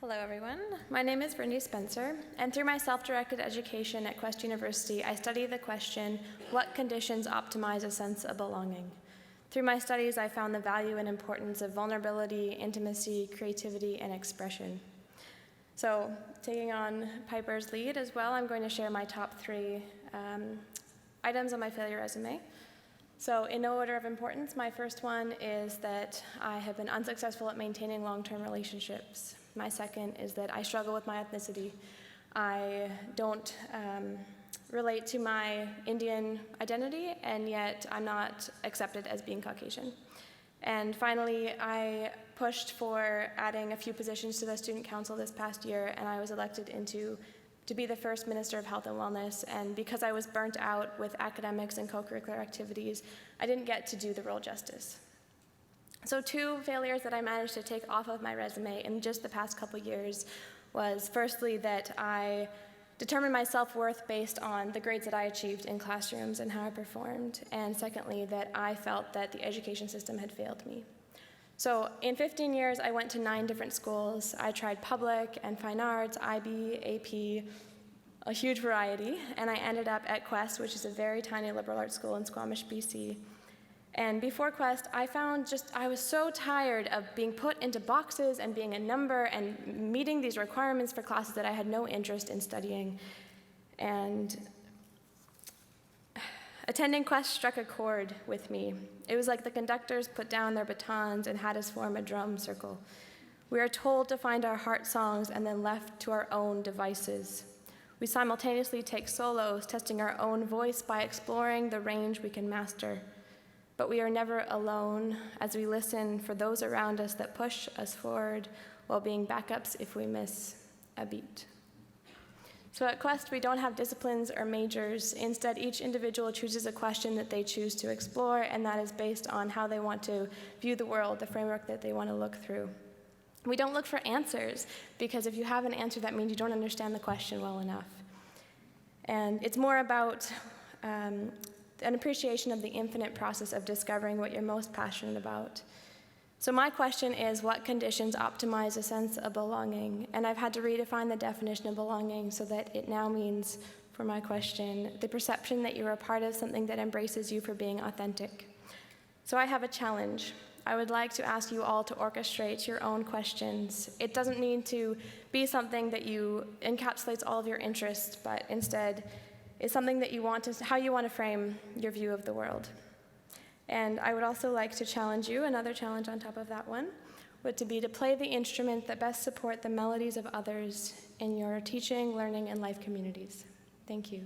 Hello everyone, my name is Vrindy Spencer, and through my self-directed education at Quest University, I study the question, what conditions optimize a sense of belonging? Through my studies, I found the value and importance of vulnerability, intimacy, creativity, and expression. So, taking on Piper's lead as well, I'm going to share my top three items on my failure resume. So, in no order of importance, my first one is that I have been unsuccessful at maintaining long-term relationships. My second is that I struggle with my ethnicity. I don't relate to my Indian identity, and yet I'm not accepted as being Caucasian. And finally, I pushed for adding a few positions to the student council this past year, and I was elected to be the first Minister of Health and Wellness, and because I was burnt out with academics and co-curricular activities, I didn't get to do the role justice. So two failures that I managed to take off of my resume in just the past couple years was firstly that I determined my self-worth based on the grades that I achieved in classrooms and how I performed, and secondly that I felt that the education system had failed me. So in 15 years, I went to 9 different schools. I tried public and fine arts, IB, AP, a huge variety, and I ended up at Quest, which is a very tiny liberal arts school in Squamish, BC. And before Quest, I was so tired of being put into boxes and being a number and meeting these requirements for classes that I had no interest in studying. And attending Quest struck a chord with me. It was like the conductors put down their batons and had us form a drum circle. We are told to find our heart songs and then left to our own devices. We simultaneously take solos, testing our own voice by exploring the range we can master. But we are never alone as we listen for those around us that push us forward while being backups if we miss a beat. So at Quest, we don't have disciplines or majors. Instead, each individual chooses a question that they choose to explore, and that is based on how they want to view the world, the framework that they want to look through. We don't look for answers, because if you have an answer, that means you don't understand the question well enough. And it's more about an appreciation of the infinite process of discovering what you're most passionate about. So my question is, what conditions optimize a sense of belonging? And I've had to redefine the definition of belonging so that it now means, for my question, the perception that you're a part of something that embraces you for being authentic. So I have a challenge. I would like to ask you all to orchestrate your own questions. It doesn't need to be something that encapsulates all of your interests, but instead is something that how you want to frame your view of the world. And I would also like to challenge you, another challenge on top of that one, would to be to play the instrument that best support the melodies of others in your teaching, learning, and life communities. Thank you.